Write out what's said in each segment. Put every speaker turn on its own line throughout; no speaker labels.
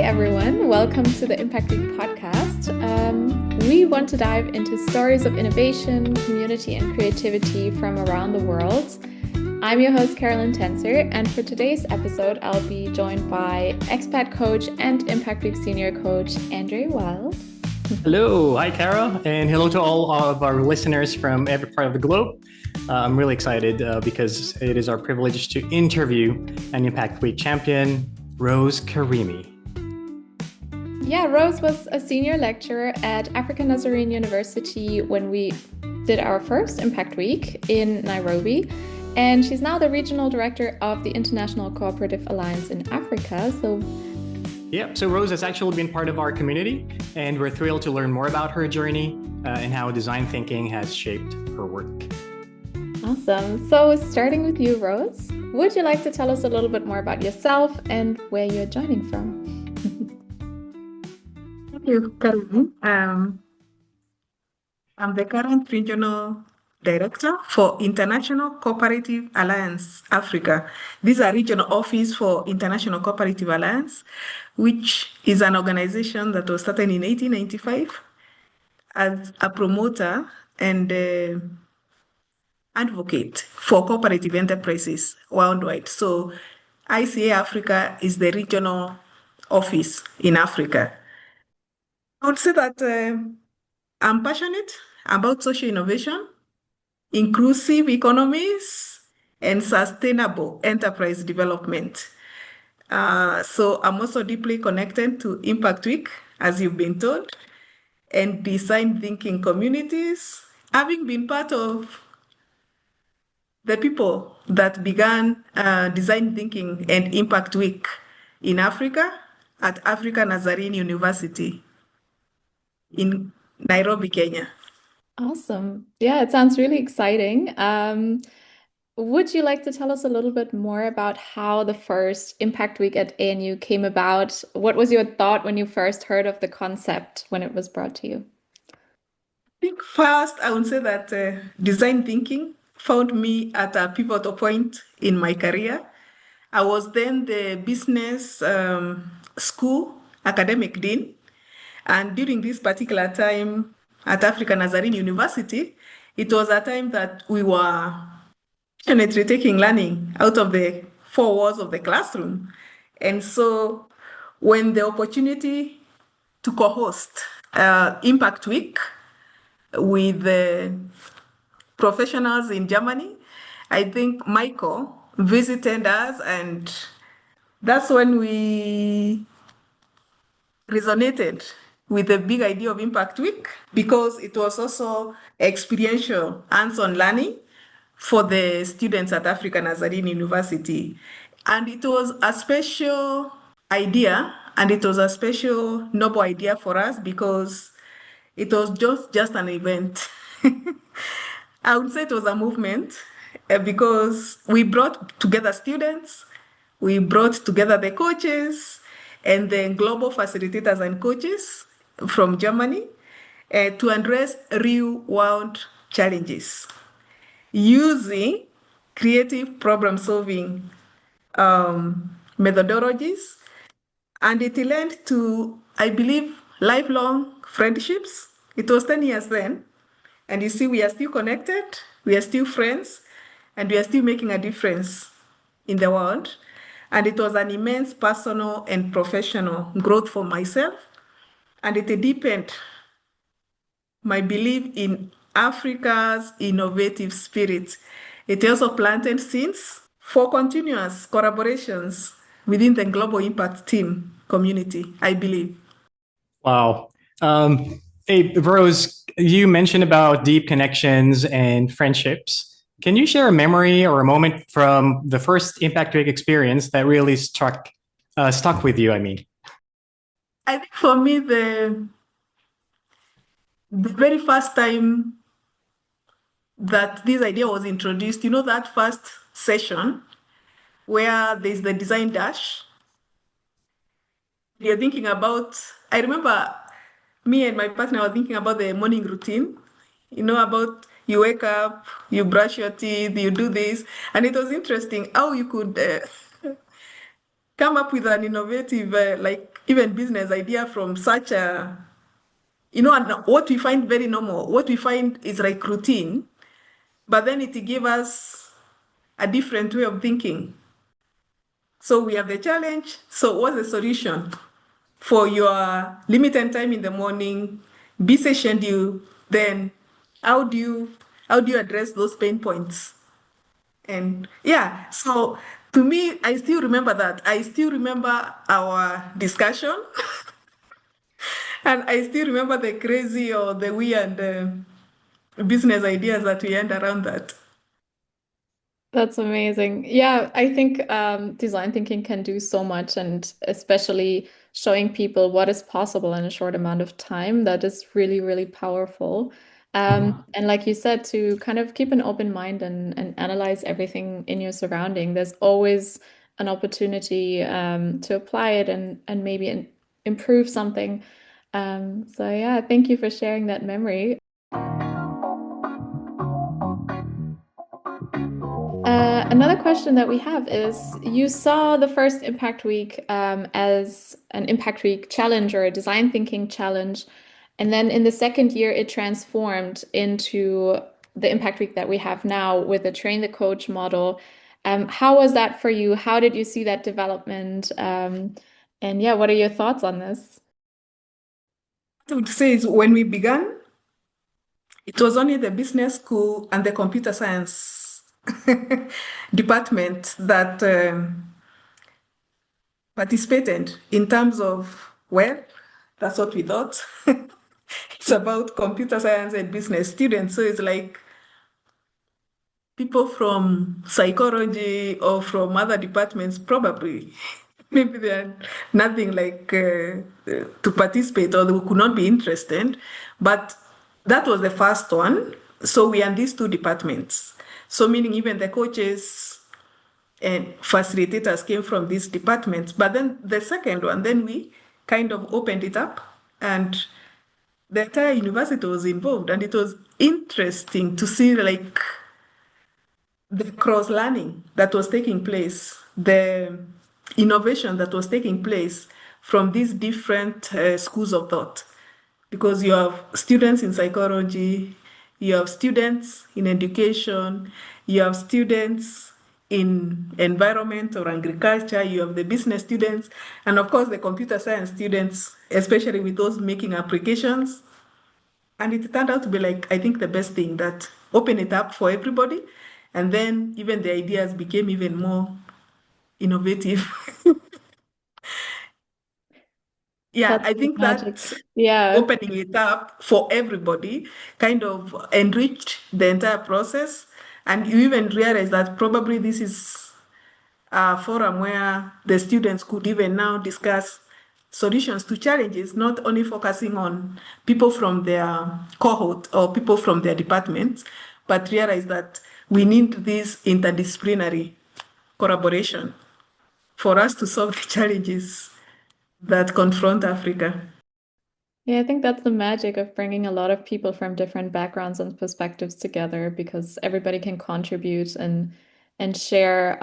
everyone. Welcome to the Impact Week podcast. We want to dive into stories of innovation, community, and creativity from around the world. I'm your host, Carolyn Tenser, and for today's episode, I'll be joined by expat coach and Impact Week senior coach, Andre Wild.
Hello. Hi, Carol. And hello to all of our listeners from every part of the globe. I'm really excited because it is our privilege to interview an Impact Week champion, Rose Karimi.
Yeah, Rose was a senior lecturer at African Nazarene University when we did our first Impact Week in Nairobi. And she's now the regional director of the International Cooperative Alliance in Africa.
So Rose has actually been part of our community, and we're thrilled to learn more about her journey and how design thinking has shaped her work.
Awesome. So starting with you, Rose, would you like to tell us a little bit more about yourself and where you're joining from?
Thank you, Karimi. I'm the current regional director for International Cooperative Alliance Africa. This is a regional office for International Cooperative Alliance, which is an organization that was started in 1895 as a promoter and advocate for cooperative enterprises worldwide. So ICA Africa is the regional office in Africa. I would say that I'm passionate about social innovation, inclusive economies, and sustainable enterprise development. So I'm also deeply connected to Impact Week, as you've been told, and design thinking communities, having been part of the people that began design thinking and Impact Week in Africa at African Nazarene University in Nairobi, Kenya.
Awesome. Yeah, it sounds really exciting. Would you like to tell us a little bit more about how the first Impact Week at ANU came about? What was your thought when you first heard of the concept when it was brought to you?
I think first I would say that design thinking found me at a pivotal point in my career. I was then the business school academic dean. And during this particular time at African Nazarene University, it was a time that we were definitely taking learning out of the four walls of the classroom. And so when the opportunity to co-host Impact Week with the professionals in Germany, I think Michael visited us, and that's when we resonated with the big idea of Impact Week, because it was also experiential hands-on learning for the students at African Nazarene University. And it was a special idea, and it was a special noble idea for us because it was just an event. I would say it was a movement because we brought together students, we brought together the coaches and the global facilitators and coaches from Germany to address real-world challenges using creative problem-solving methodologies. And it led to, I believe, lifelong friendships. It was 10 years then. And you see, we are still connected, we are still friends, and we are still making a difference in the world. And it was an immense personal and professional growth for myself. And it deepened my belief in Africa's innovative spirit. It also planted seeds for continuous collaborations within the Global Impact Team community, I believe.
Wow. Hey, Rose, you mentioned about deep connections and friendships. Can you share a memory or a moment from the first Impact Week experience that really stuck with you, I mean?
I think for me, the very first time that this idea was introduced, that first session where there's the design dash, you're thinking about, I remember me and my partner were thinking about the morning routine, about you wake up, you brush your teeth, you do this. And it was interesting how you could come up with an innovative, like even business idea from such a, and what we find very normal, what we find is like routine, but then it gave us a different way of thinking. So we have the challenge. So what's the solution for your limited time in the morning, busy schedule? Then how do you address those pain points? And yeah, so to me, I still remember that. I still remember our discussion, and I still remember the crazy or the weird business ideas that we had around that.
That's amazing. Yeah, I think design thinking can do so much, and especially showing people what is possible in a short amount of time. That is really, really powerful. And like you said, to kind of keep an open mind and analyze everything in your surrounding. There's always an opportunity to apply it and maybe improve something. So yeah, thank you for sharing that memory. Another question that we have is you saw the first Impact Week as an Impact Week challenge or a design thinking challenge. And then in the second year, it transformed into the Impact Week that we have now with the train the coach model. How was that for you? How did you see that development? And yeah, what are your thoughts on this?
I would say is when we began, it was only the business school and the computer science department that participated in terms of, well, that's what we thought. It's about computer science and business students. So it's like people from psychology or from other departments, probably, maybe they're nothing like to participate or they could not be interested. But that was the first one. So we had these two departments. So meaning even the coaches and facilitators came from these departments. But then the second one, then we kind of opened it up and the entire university was involved. And it was interesting to see like the cross learning that was taking place, the innovation that was taking place from these different schools of thought. Because you have students in psychology, you have students in education, you have students in environment or agriculture, you have the business students, and of course the computer science students, especially with those making applications. And it turned out to be like, I think the best thing that open it up for everybody. And then even the ideas became even more innovative. Yeah,
That's
I
the
think
magic.
that
Yeah.
opening it up for everybody kind of enriched the entire process. And you even realize that probably this is a forum where the students could even now discuss solutions to challenges, not only focusing on people from their cohort or people from their departments, but realize that we need this interdisciplinary collaboration for us to solve the challenges that confront Africa.
Yeah, I think that's the magic of bringing a lot of people from different backgrounds and perspectives together because everybody can contribute and share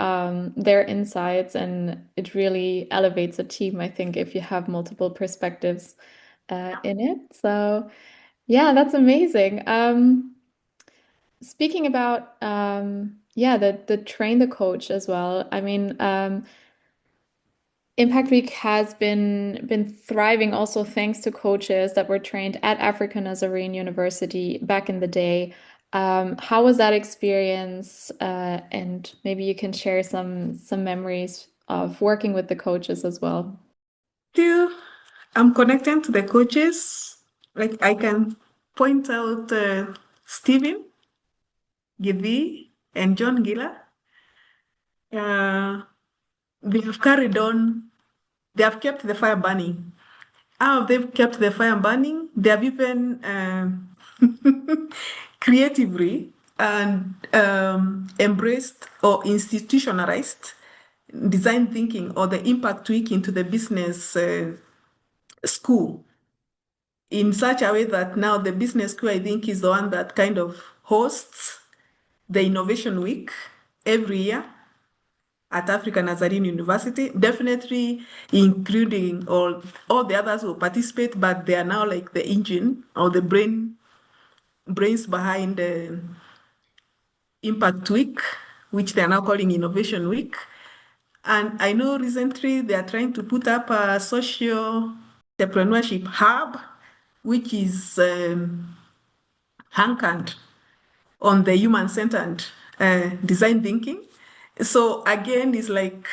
their insights, and it really elevates a team, I think, if you have multiple perspectives in it. So yeah, that's amazing. Speaking about yeah, the train the coach as well. I mean, Impact Week has been thriving also thanks to coaches that were trained at African Nazarene University back in the day. How was that experience? And maybe you can share some memories of working with the coaches as well.
Still, I'm connecting to the coaches. Like I can point out Stephen, Givi, and John Gila. Uh, they have carried on, they have kept the fire burning. How have they kept the fire burning? They have even creatively and embraced or institutionalized design thinking or the impact week into the business school in such a way that now the business school, I think, is the one that kind of hosts the innovation week every year. at African Nazarene University, definitely including all the others who participate, but they are now like the engine or the brains behind the Impact Week, which they are now calling Innovation Week. And I know recently they are trying to put up a social entrepreneurship hub, which is anchored on the human-centered design thinking. So again, it's like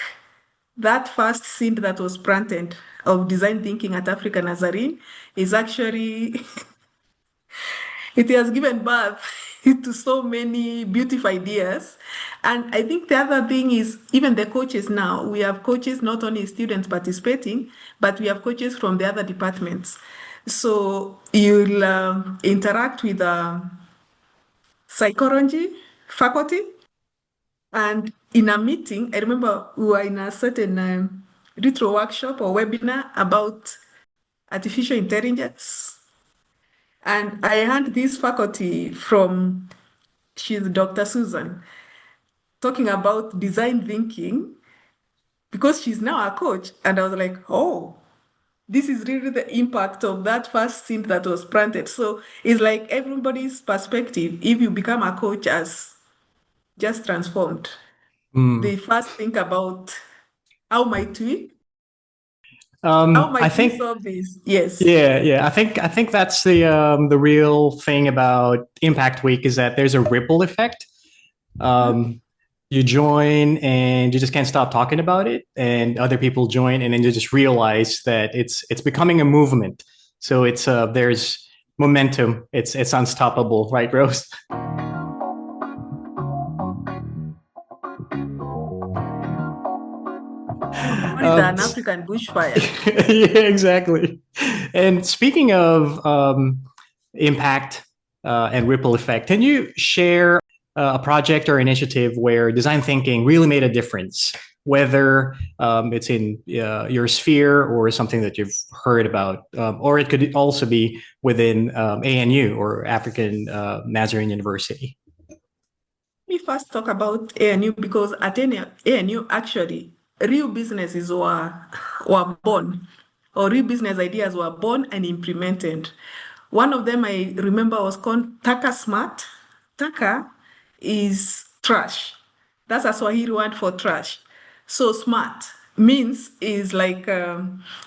that first seed that was planted of design thinking at African Nazarene is actually it has given birth to so many beautiful ideas. And I think the other thing is even the coaches now, we have coaches, not only students participating, but we have coaches from the other departments. So you'll interact with psychology faculty. And in a meeting, I remember we were in a certain retro workshop or webinar about artificial intelligence. And I had this faculty from, she's Dr. Susan, talking about design thinking because she's now a coach. And I was like, oh, this is really the impact of that first seed that was planted. So it's like everybody's perspective, if you become a coach, has just transformed. They first think about how might we
I think
solve this? Yes.
yeah. I think that's the real thing about Impact Week is that there's a ripple effect. You join and you just can't stop talking about it, and other people join, and then you just realize that it's becoming a movement. So it's there's momentum. It's unstoppable, right, Rose?
Call it an African bushfire.
Yeah, exactly. And speaking of impact and ripple effect, can you share a project or initiative where design thinking really made a difference, whether it's in your sphere or something that you've heard about, or it could also be within ANU or African Nazarene University?
Let me first talk about ANU because at ANU, actually, real businesses were born, or real business ideas were born and implemented. One of them I remember was called Taka Smart. Taka is trash. That's a Swahili word for trash. So smart means is like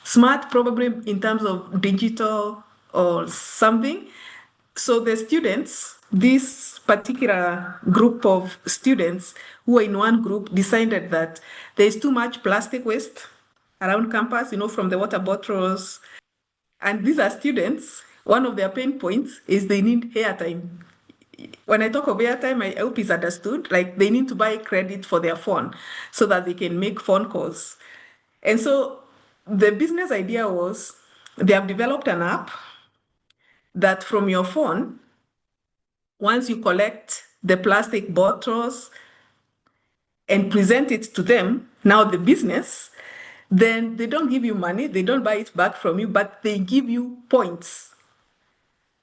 smart probably in terms of digital or something. So the students, this particular group of students who were in one group decided that there's too much plastic waste around campus, from the water bottles. And these are students, one of their pain points is they need airtime. When I talk of airtime, I hope it's understood. Like they need to buy credit for their phone so that they can make phone calls. And so the business idea was they have developed an app that from your phone, once you collect the plastic bottles and present it to them, now the business, then they don't give you money, they don't buy it back from you, but they give you points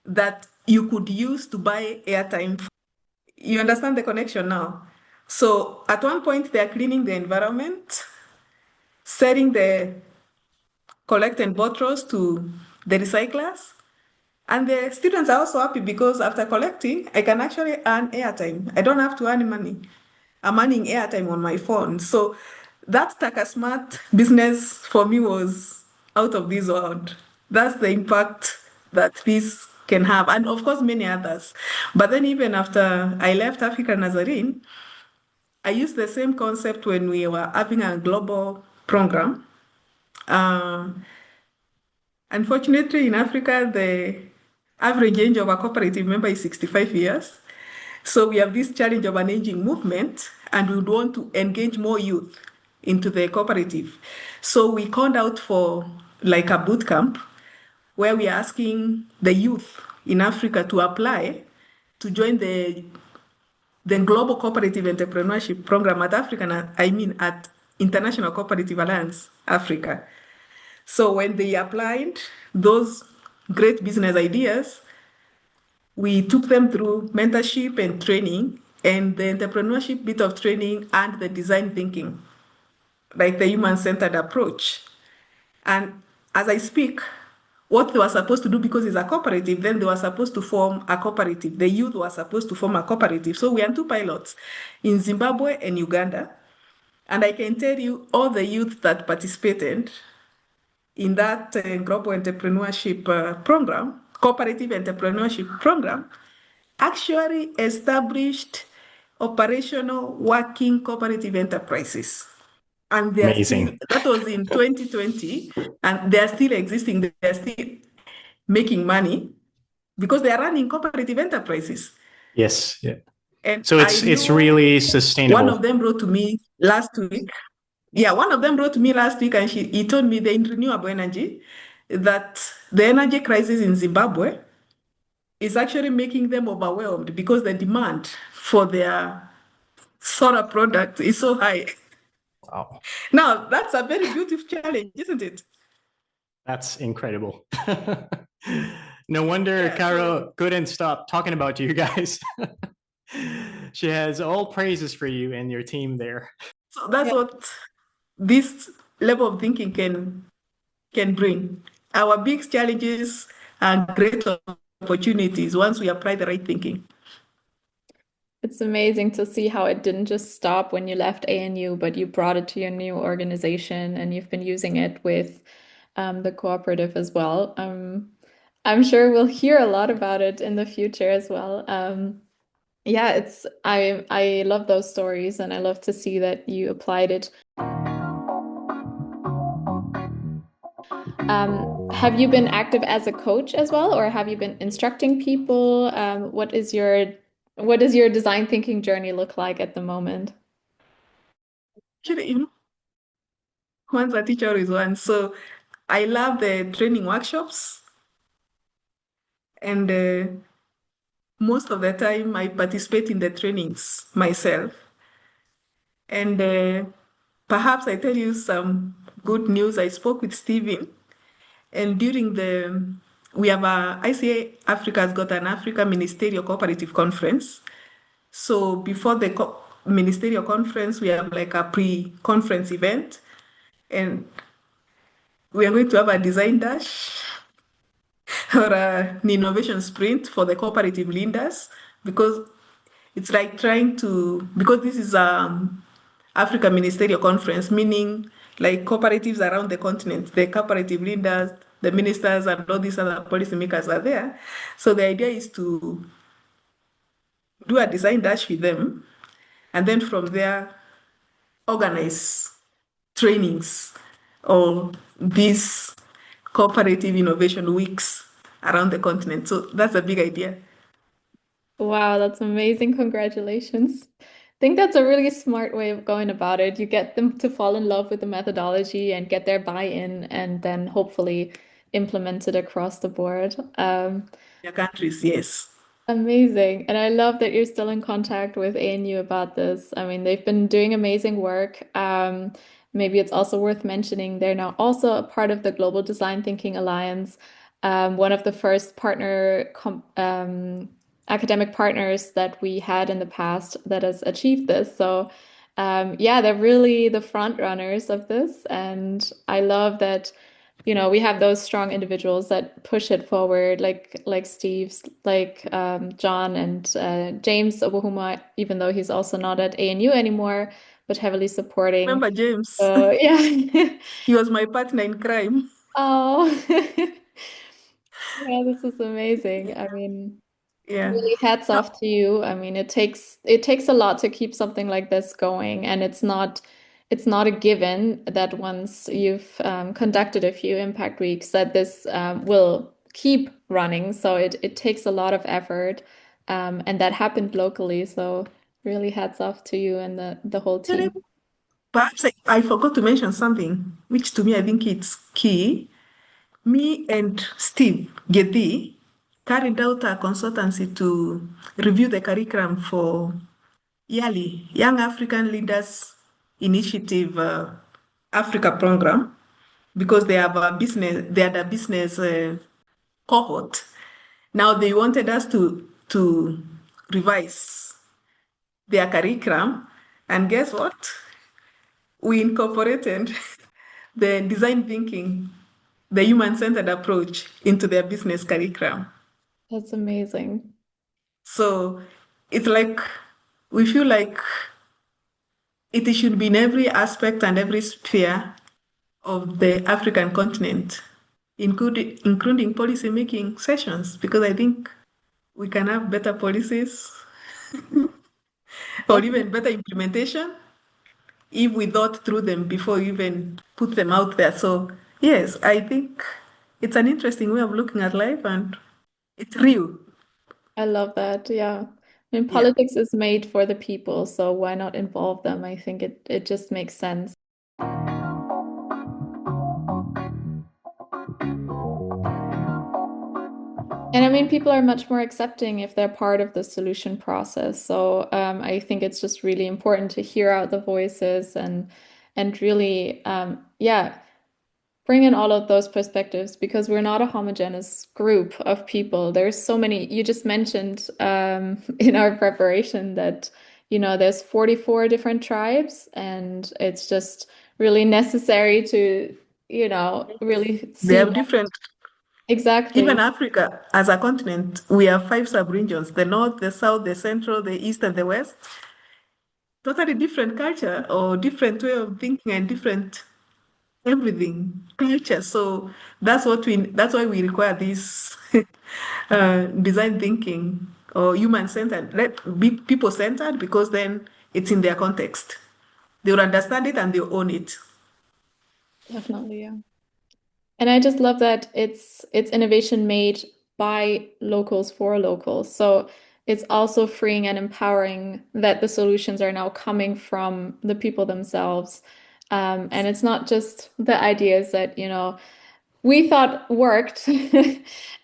that you could use to buy airtime. You understand the connection now? So at one point, they're cleaning the environment, selling the collected bottles to the recyclers. And the students are also happy because after collecting, I can actually earn airtime. I don't have to earn money. I'm earning airtime on my phone. So that Taka Smart business for me was out of this world. That's the impact that this can have. And of course, many others. But then even after I left Africa Nazarene, I used the same concept when we were having a global program. Unfortunately, in Africa, the average age of a cooperative member is 65 years. So we have this challenge of an aging movement, and we would want to engage more youth into the cooperative. So we called out for like a boot camp where we are asking the youth in Africa to apply to join the Global Cooperative Entrepreneurship Program at at International Cooperative Alliance Africa. So when they applied those great business ideas, we took them through mentorship and training and the entrepreneurship bit of training and the design thinking. like the human-centered approach. And as I speak, what they were supposed to do, because it's a cooperative, then they were supposed to form a cooperative. The youth were supposed to form a cooperative. So we are two pilots in Zimbabwe and Uganda. And I can tell you all the youth that participated in that global entrepreneurship program, cooperative entrepreneurship program, actually established operational working cooperative enterprises. And they are still,
Amazing.
that was in 2020, and they are still existing. They are still making money because they are running cooperative enterprises.
Yes. Yeah.
And
So
I
it's
know
really
one of
sustainable.
them wrote to me last week. Yeah, one of them wrote to me last week, and he told me the renewable energy, that the energy crisis in Zimbabwe is actually making them overwhelmed because the demand for their solar product is so high.
Wow.
Now, that's a very beautiful challenge, isn't it?
That's incredible. No wonder
Yeah, so
Caro couldn't stop talking about you guys. She has all praises for you and your team there.
so that's what this level of thinking can bring. Our big challenges are great opportunities once we apply the right thinking.
It's amazing to see how it didn't just stop when you left ANU, but you brought it to your new organization and you've been using it with the cooperative as well. I'm sure we'll hear a lot about it in the future as well. Yeah, I love those stories and I love to see that you applied it. Have you been active as a coach as well, or have you been instructing people? What does your design thinking journey look like at the moment?
Actually, once a teacher, always one. So I love the training workshops, and most of the time I participate in the trainings myself. And perhaps I tell you some good news. I spoke with Stephen, and we have ICA Africa has got an Africa Ministerial Cooperative Conference. So before the ministerial conference, we have like a pre-conference event, and we are going to have a design dash or an innovation sprint for the cooperative leaders, because it's like trying to, because this is Africa Ministerial Conference, meaning like cooperatives around the continent, the cooperative leaders, the ministers, and all these other policymakers are there. So the idea is to do a design dash with them, and then from there, organize trainings or these cooperative innovation weeks around the continent. So that's a big idea.
Wow, that's amazing. Congratulations. I think that's a really smart way of going about it. You get them to fall in love with the methodology and get their buy-in, and then hopefully implement it across the board.
Their countries, yes.
Amazing. And I love that you're still in contact with ANU about this. I mean, they've been doing amazing work. Maybe it's also worth mentioning they're now also a part of the Global Design Thinking Alliance, one of the first academic partners that we had in the past that has achieved this. So, yeah, they're really the front runners of this. And I love that we have those strong individuals that push it forward, like Steve's, like John and James Obuhuma, even though he's also not at ANU anymore, but heavily supporting.
Remember James?
So yeah.
He was my partner in crime.
Oh, yeah, this is amazing. I mean,
Yeah.
really hats
No,
off to you. I mean, it takes a lot to keep something like this going, and it's not a given that once you've conducted a few impact weeks that this will keep running. So it takes a lot of effort, and that happened locally. So really hats off to you and the whole
actually,
team.
perhaps I forgot to mention something, which to me I think it's key. Me and Steve Gedi carried out a consultancy to review the curriculum for yearly Young African Leaders Initiative Africa program, because they had a business cohort. Now they wanted us to revise their curriculum, and guess what? we incorporated the design thinking, the human-centered approach into their business curriculum.
That's amazing.
So it's like we feel like it should be in every aspect and every sphere of the African continent, including policy making sessions, because I think we can have better policies or
Definitely.
even better implementation if we thought through them before we even put them out there. So, yes, I think it's an interesting way of looking at life and it's real.
I love that. Yeah. I mean,
Yeah.
politics is made for the people, so why not involve them? I think it just makes sense. And I mean, people are much more accepting if they're part of the solution process. So I think it's just really important to hear out the voices and really, yeah, bring in all of those perspectives because we're not a homogeneous group of people. There's so many. You just mentioned in our preparation that, there's 44 different tribes, and it's just really necessary to, really
They
see
have
that.
different, even
Exactly.
Africa as a continent, we have five sub-regions, the North, the South, the Central, the East, and the West. Totally different culture or different way of thinking and different everything culture. So that's why we require this design thinking or human centered, let be people centered, because then it's in their context. They will understand it and they will own it.
Definitely, yeah. And I just love that it's innovation made by locals for locals. So it's also freeing and empowering that the solutions are now coming from the people themselves. And it's not just the ideas that, we thought worked.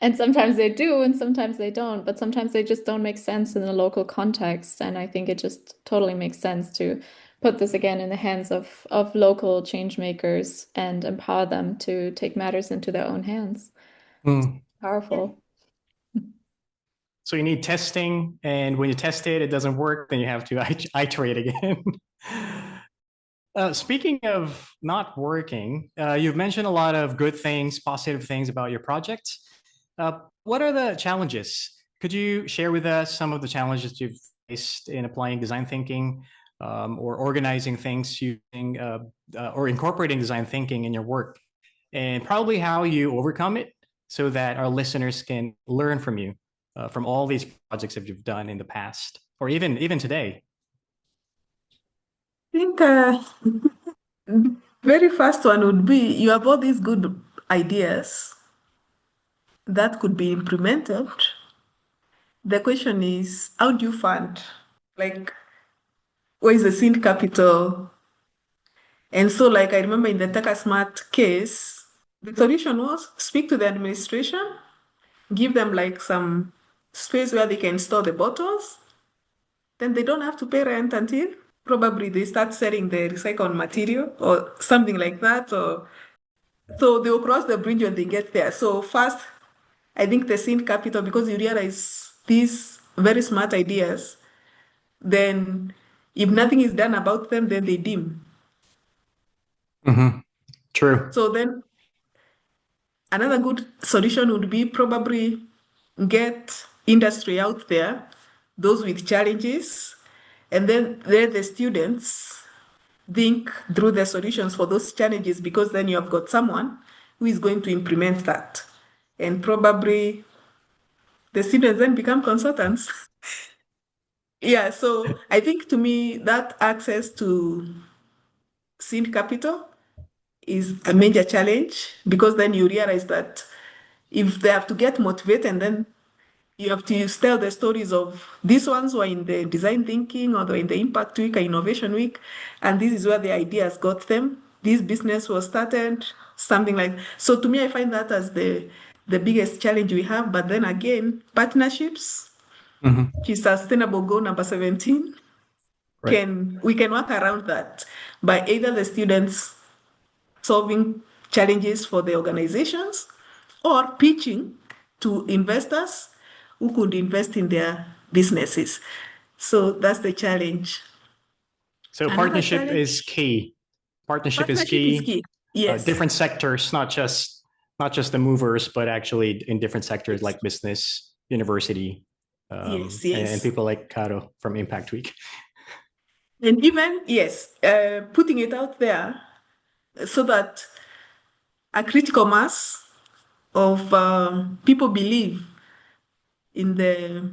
And sometimes they do, and sometimes they don't, but sometimes they just don't make sense in the local context. And I think it just totally makes sense to put this again in the hands of local change makers and empower them to take matters into their own hands.
Mm.
Powerful.
So you need testing, and when you test it, it doesn't work, then you have to iterate again. Speaking of not working, you've mentioned a lot of good things, positive things about your project. What are the challenges? Could you share with us some of the challenges you've faced in applying design thinking or organizing things using or incorporating design thinking in your work, and probably how you overcome it so that our listeners can learn from you from all these projects that you've done in the past or even today?
I think very first one would be you have all these good ideas that could be implemented. The question is, how do you fund? Like, where is the seed capital? And so, like, I remember in the Taka Smart case, the solution was speak to the administration, give them like some space where they can store the bottles. Then they don't have to pay rent until probably they start selling the recycled material or something like that. Or so they will cross the bridge when they get there. So first, I think the seed capital, because you realize these very smart ideas, then if nothing is done about them, then they dim.
Mm-hmm. True.
So then another good solution would be probably get industry out there, those with challenges, and then let the students think through the solutions for those challenges, because then you have got someone who is going to implement that. And probably the students then become consultants. Yeah, so I think to me that access to seed capital is a major challenge, because then you realize that if they have to get motivated, and then you have to tell the stories of these ones who are in the design thinking or they're in the impact week or innovation week, and this is where the ideas got them. This business was started, something like so. To me, I find that as the biggest challenge we have. But then again, partnerships,
Mm-hmm.
which is sustainable goal number 17,
Right.
we can work around that by either the students solving challenges for the organizations or pitching to investors who could invest in their businesses. So that's the challenge.
So
Another
partnership is
challenge,
key. Partnership is
Partnership is
key.
key. Yes.
Different sectors, not just the movers, but actually in different sectors like business, university,
Yes,
and
yes.
people like Caro from Impact Week.
And even, yes, putting it out there so that a critical mass of people believe in the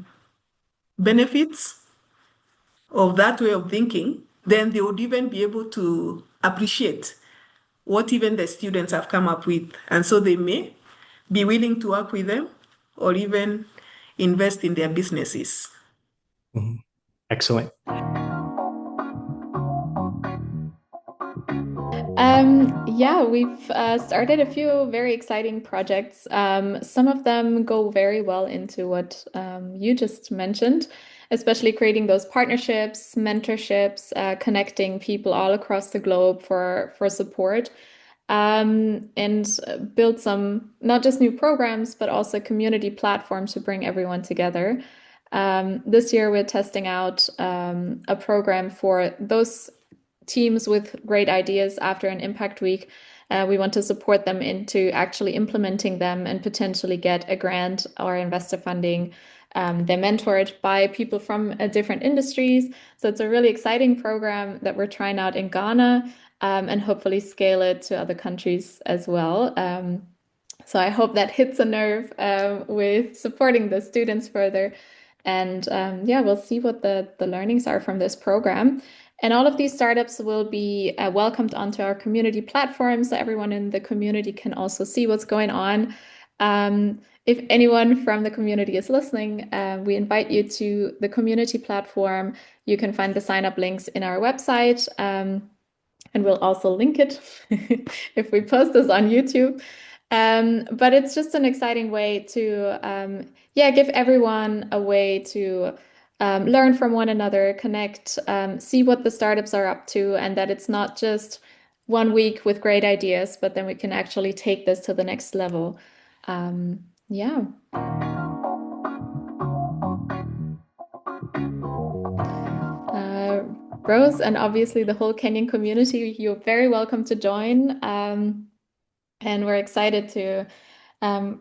benefits of that way of thinking, then they would even be able to appreciate what even the students have come up with. And so they may be willing to work with them or even invest in their businesses.
Mhm. Excellent.
Yeah, we've started a few very exciting projects. Some of them go very well into what you just mentioned, especially creating those partnerships, mentorships, connecting people all across the globe for support, and build some not just new programs, but also community platforms to bring everyone together. This year, we're testing out a program for those teams with great ideas after an impact week. We want to support them into actually implementing them and potentially get a grant or investor funding. They're mentored by people from different industries. So it's a really exciting program that we're trying out in Ghana, and hopefully scale it to other countries as well. So I hope that hits a nerve with supporting the students further. And yeah, we'll see what the learnings are from this program. And all of these startups will be welcomed onto our community platform, so everyone in the community can also see what's going on. If anyone from the community is listening, we invite you to the community platform. You can find the sign-up links in our website, and we'll also link it if we post this on YouTube. But it's just an exciting way to, yeah, give everyone a way to learn from one another, connect, see what the startups are up to, and that it's not just 1 week with great ideas, but then we can actually take this to the next level. Yeah. Rose, and obviously the whole Kenyan community, you're very welcome to join. And we're excited to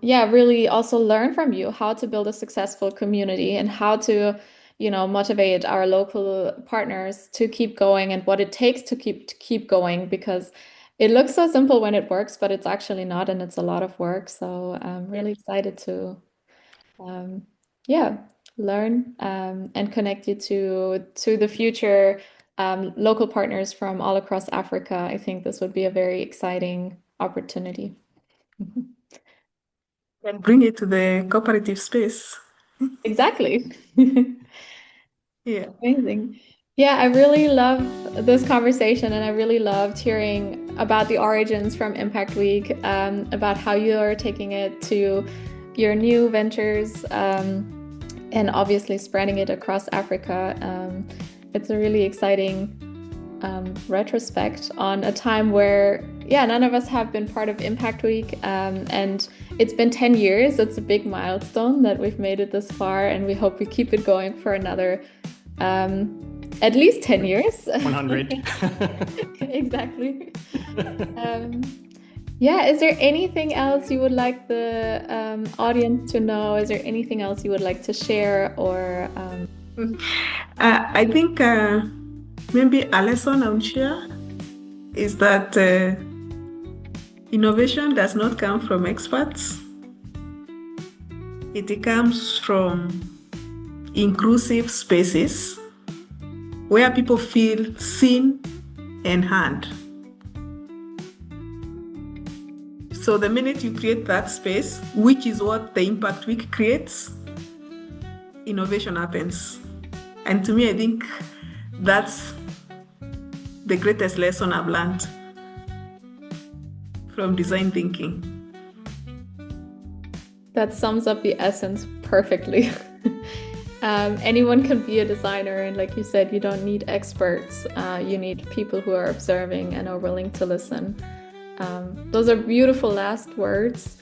yeah, really also learn from you how to build a successful community and how to, motivate our local partners to keep going and what it takes to keep going, because it looks so simple when it works, but it's actually not, and it's a lot of work. So I'm really excited to yeah, learn and connect you to the future local partners from all across Africa. I think this would be a very exciting opportunity.
And bring it to the cooperative space.
Exactly.
Yeah.
Amazing. Yeah, I really love this conversation, and I really loved hearing about the origins from Impact Week, about how you're taking it to your new ventures, and obviously spreading it across Africa. It's a really exciting retrospect on a time where, yeah, none of us have been part of Impact Week, and it's been 10 years. It's a big milestone that we've made it this far, and we hope we keep it going for another at least 10 years.
100.
Exactly. Yeah, is there anything else you would like the audience to know? Is there anything else you would like to share, or
I think maybe a lesson I would share is that innovation does not come from experts. It comes from inclusive spaces where people feel seen and heard. So the minute you create that space, which is what the Impact Week creates, innovation happens. And to me, I think that's the greatest lesson I've learned from design thinking.
that sums up the essence perfectly? Anyone can be a designer, and like you said, you don't need experts. You need people who are observing and are willing to listen. Those are beautiful last words.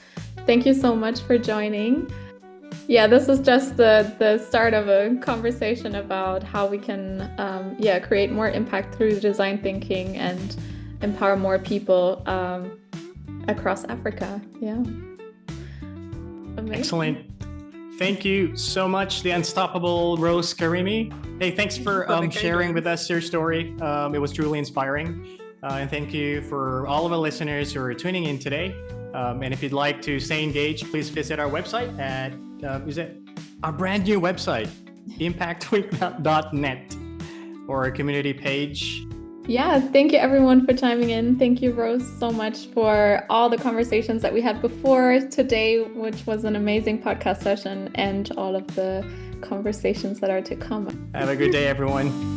Thank you so much for joining. Yeah, this is just the start of a conversation about how we can create more impact through design thinking and empower more people across Africa. Yeah. Amazing.
Excellent. Thank you so much, the unstoppable Rose Karimi. Hey, thanks for sharing with us your story. It was truly inspiring. And thank you for all of our listeners who are tuning in today. And if you'd like to stay engaged, please visit our website at, is it our brand new website, impactweek.net, or our community page.
Yeah, thank you everyone for chiming in. Thank you, Rose, so much for all the conversations that we had before today, which was an amazing podcast session, and all of the conversations that are to come.
Have a good day, everyone.